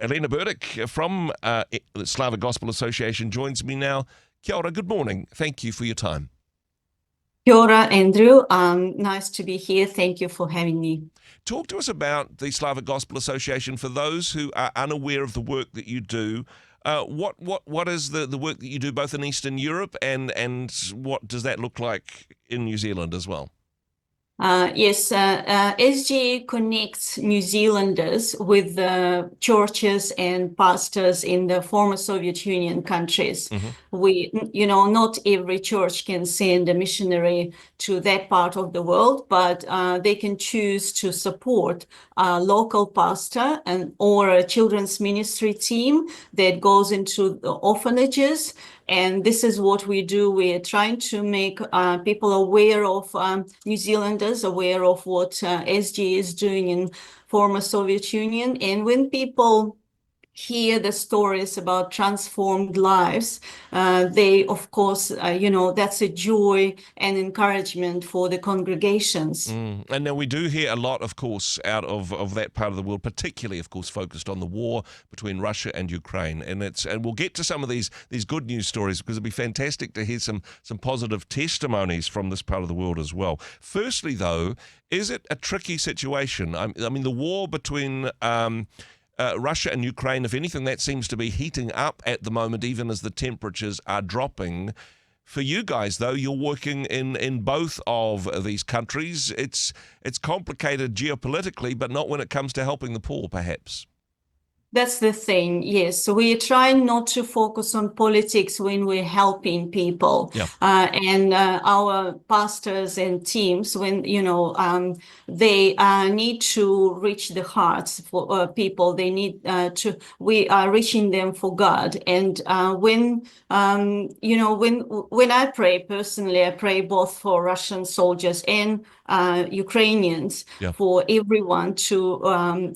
Elena Burduk from the Slavic Gospel Association joins me now. Kia ora, good morning. Thank you for your time. Kia ora, Andrew. Nice to be here. Thank you for having me. Talk to us about the Slavic Gospel Association for those who are unaware of the work that you do. What is the work that you do both in Eastern Europe and what does that look like in New Zealand as well? Yes, SGA connects New Zealanders with the churches and pastors in the former Soviet Union countries. Not every church can send a missionary to that part of the world, but they can choose to support a local pastor or a children's ministry team that goes into the orphanages. And this is what we do. We're trying to make people aware of New Zealanders, aware of what SG is doing in former Soviet Union. And when people hear the stories about transformed lives, they, of course, that's a joy and encouragement for the congregations. And now we do hear a lot, of course, out of that part of the world, particularly, of course, focused on the war between Russia and Ukraine. And we'll get to some of these good news stories because it'd be fantastic to hear some positive testimonies from this part of the world as well. Firstly, though, is it a tricky situation? I mean, the war between Russia and Ukraine, if anything, that seems to be heating up at the moment, even as the temperatures are dropping. For you guys, though, you're working in both of these countries. It's complicated geopolitically, but not when it comes to helping the poor, perhaps. That's the thing, yes. So we are trying not to focus on politics when we're helping people. Yeah. And our pastors and teams, when, they need to reach the hearts for people. They need we are reaching them for God. And when I pray personally, I pray both for Russian soldiers and Ukrainians, Yeah. for everyone to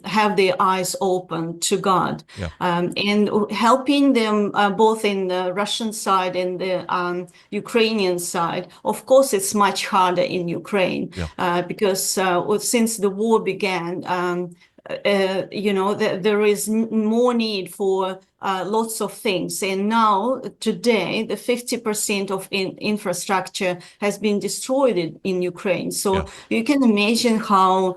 have their eyes open to God. Yeah. And helping them both in the Russian side and the Ukrainian side. Of course, it's much harder in Ukraine. Yeah. Because since the war began, there is more need for lots of things. And now, today, the 50% of infrastructure has been destroyed in Ukraine. So Yeah. you can imagine how,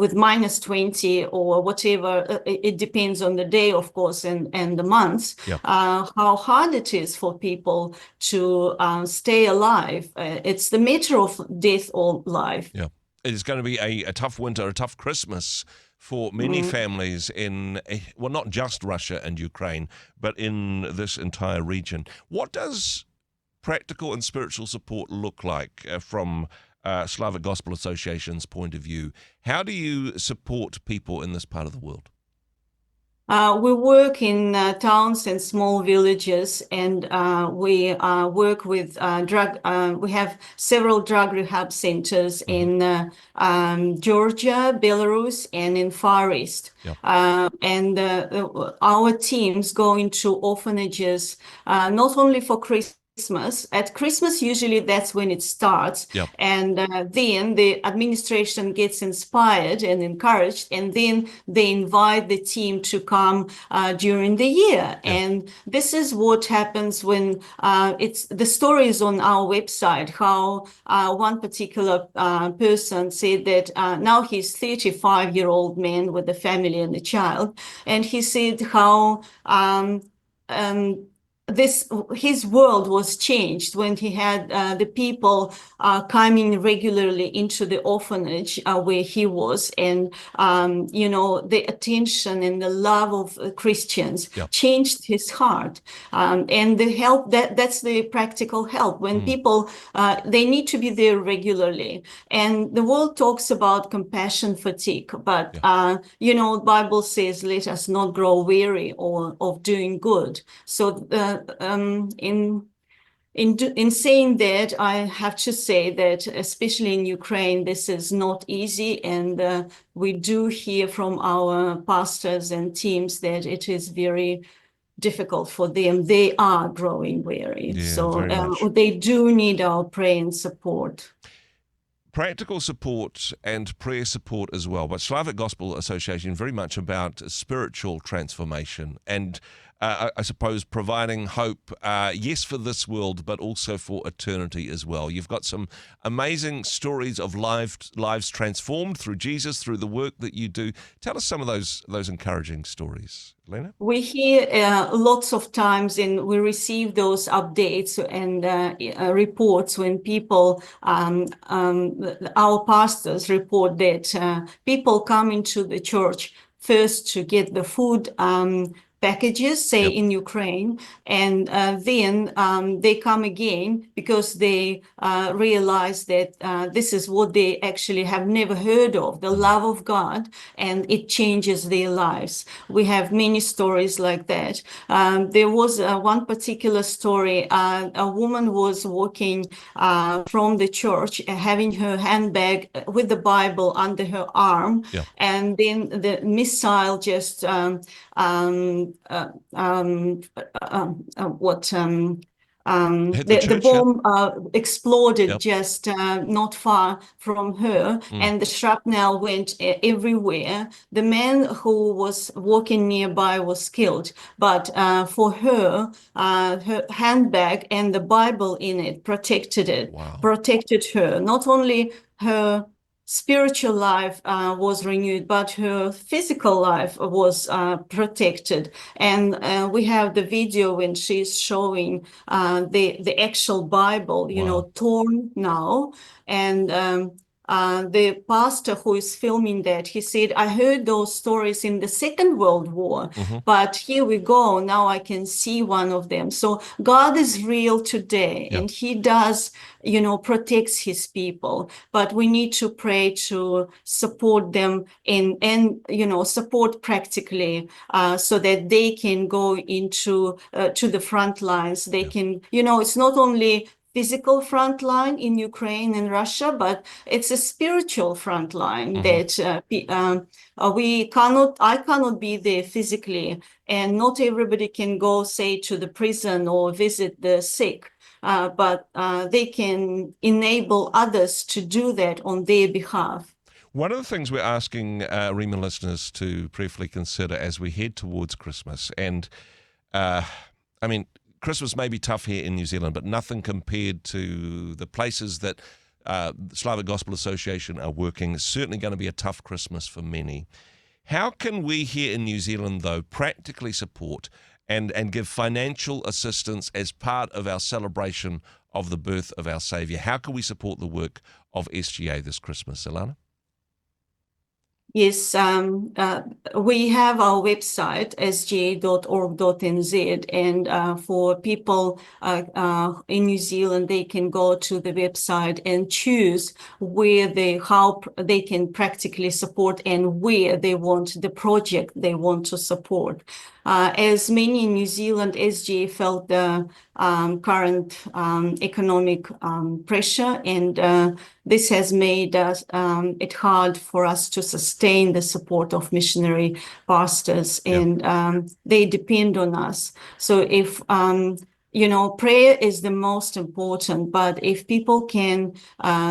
with minus 20 or whatever, it depends on the day, of course, and the months, Yeah. how hard it is for people to stay alive. It's the matter of death or life. Yeah. It's going to be a tough winter, a tough Christmas for many families in, well, not just Russia and Ukraine, but in this entire region. What does practical and spiritual support look like from Slavic Gospel Association's point of view? How do you support people in this part of the world? We work in towns and small villages, and we work with we have several drug rehab centers in Georgia, Belarus, and in Far East. Yeah. And our teams go into orphanages, not only for Christmas. At Christmas, usually that's when it starts. Yep. And then the administration gets inspired and encouraged, and then they invite the team to come during the year. Yeah. And this is what happens when the story is on our website, how one particular person said that now he's 35-year-old man with a family and a child. And he said how his world was changed when he had the people coming regularly into the orphanage where he was, and the attention and the love of Christians changed his heart, and the help that's the practical help when people they need to be there regularly. And the world talks about compassion fatigue, but the Bible says, let us not grow weary of doing good. So in saying that, I have to say that, especially in Ukraine, this is not easy, and we do hear from our pastors and teams that it is very difficult for them. They are growing weary, Yeah, so very much. they do need our prayer and support. practical support and prayer support as well, but Slavic Gospel Association very much about spiritual transformation and I suppose providing hope, yes, for this world, but also for eternity as well. You've got some amazing stories of lives transformed through Jesus, through the work that you do. Tell us some of those encouraging stories, Elena. We hear lots of times, and we receive those updates and reports when people, our pastors report that people come into the church first to get the food packages, say Yep. in Ukraine, and then they come again because they realize that this is what they actually have never heard of, the love of God, and it changes their lives. We have many stories like that. There was one particular story. A woman was walking from the church, having her handbag with the Bible under her arm, Yeah. and then the missile just Hit the the church, bomb exploded Yep. just not far from her, and the shrapnel went everywhere. The man who was walking nearby was killed, but for her, her handbag and the Bible in it protected Wow. protected her. Not only her spiritual life was renewed, but her physical life was protected. And we have the video when she's showing the actual Bible, you know, torn now. And the pastor who is filming that, he said, I heard those stories in the Second World War, but here we go. Now I can see one of them. So God is real today, and he does, you know, protects his people, but we need to pray to support them and you know, support practically so that they can go into to the front lines. They can, you know, it's not only physical front line in Ukraine and Russia, but it's a spiritual front line that I cannot be there physically, and not everybody can go, say, to the prison or visit the sick. But they can enable others to do that on their behalf. One of the things we're asking Rhema listeners to prayerfully consider as we head towards Christmas, and I mean, Christmas may be tough here in New Zealand, but nothing compared to the places that the Slavic Gospel Association are working. It's certainly going to be a tough Christmas for many. How can we here in New Zealand, though, practically support and give financial assistance as part of our celebration of the birth of our Saviour? How can we support the work of SGA this Christmas, Elena? Yes, we have our website, sga.org.nz, and for people in New Zealand, they can go to the website and choose how they can practically support and where they want the project they want to support. As many in New Zealand, SGA felt the current economic pressure, and this has made it hard for us to sustain the support of missionary pastors, and they depend on us. So if you know, prayer is the most important, but if people can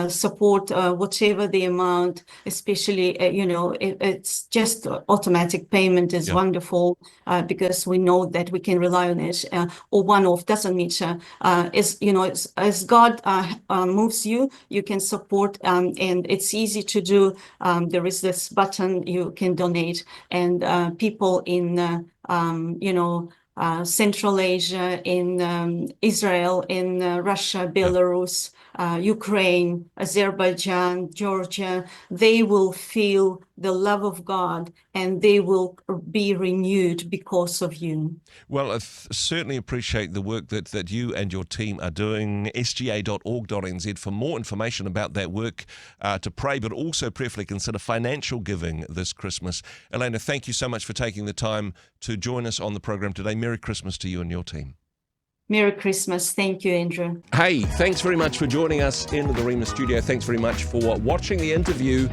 support whatever the amount, especially, you know, it's just automatic payment is wonderful because we know that we can rely on it, or one-off doesn't matter. You know, as God moves you, you can support, and it's easy to do. There is this button you can donate, and people in, you know, Central Asia, in Israel, in Russia, Belarus, Ukraine, Azerbaijan, Georgia, they will feel the love of God, and they will be renewed because of you. Well, I certainly appreciate the work that you and your team are doing. sga.org.nz for more information about that work, to pray, but also prayerfully consider financial giving this Christmas. Elena, thank you so much for taking the time to join us on the program today. Merry Christmas to you and your team. Merry Christmas. Thank you, Andrew. Hey, thanks very much for joining us in the Rhema studio. Thanks very much for watching the interview.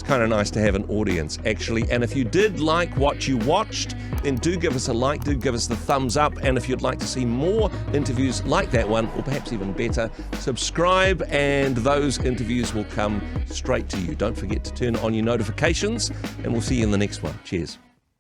It's kind of nice to have an audience, actually. And if you did like what you watched, then do give us a like, do give us the thumbs up. And if you'd like to see more interviews like that one, or perhaps even better, subscribe and those interviews will come straight to you. Don't forget to turn on your notifications, and we'll see you in the next one. Cheers.